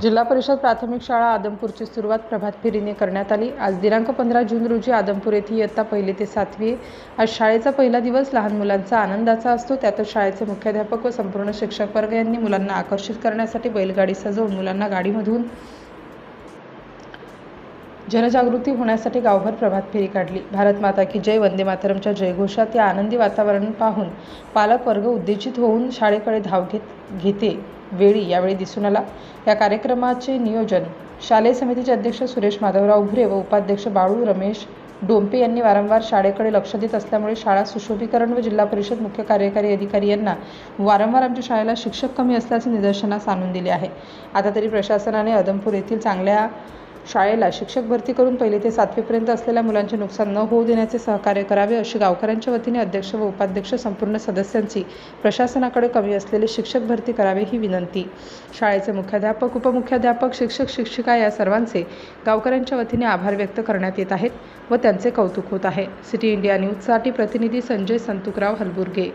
जिल्हा परिषद प्राथमिक शाळा आदमपूरची सुरुवात प्रभात फेरीने करण्यात आली। आज दिनांक 15 जून रोजी आदमपूर येथे इयत्ता 1 ते 7वी आज शाळेचा पहिला दिवस लहान मुलांचा आनंदाचा असतो। त्यातच शाळेचे मुख्याध्यापक व संपूर्ण शिक्षक वर्ग यांनी मुलांना आकर्षित करण्यासाठी बैलगाडी सजवून मुलांना गाडीमधून जनजागृती होण्यासाठी गावभर प्रभात फेरी काढली। भारत माता की जय, वंदे मातरमच्या जयघोषात या आनंदी वातावरण पाहून पालक वर्ग उत्तेजित होऊन शाळेकडे धाव घेते वेळी यावेळी दिसून आला। या कार्यक्रमाचे नियोजन शालेय समितीचे अध्यक्ष सुरेश माधवराव भुरे व उपाध्यक्ष बाळू रमेश डोंपे यांनी वारंवार शाळेकडे लक्ष देत असल्यामुळे शाळा सुशोभीकरण व जिल्हा परिषद मुख्य कार्यकारी अधिकारी यांना वारंवार आमच्या शाळेला शिक्षक कमी असल्याचे निदर्शनास आणून दिले आहे। आता तरी प्रशासनाने आदमपूर येथील चांगल्या शाळेला शिक्षक भरती करून 1 ते 7वी पर्यंत असलेल्या मुलांचे नुकसान न होऊ देण्याचे सहकार्य करावे अशी गावकऱ्यांच्या वतीने अध्यक्ष व उपाध्यक्ष संपूर्ण सदस्यांची प्रशासनाकडे कमी असलेले शिक्षक भरती करावे ही विनंती। शाळेचे मुख्याध्यापक, उपमुख्याध्यापक, शिक्षक, शिक्षिका या सर्वांचे गावकऱ्यांच्या वतीने आभार व्यक्त करण्यात येत आहेत व त्यांचे कौतुक होत आहे। सिटी इंडिया न्यूजसाठी प्रतिनिधी संजय संतुकराव हलबुर्गे।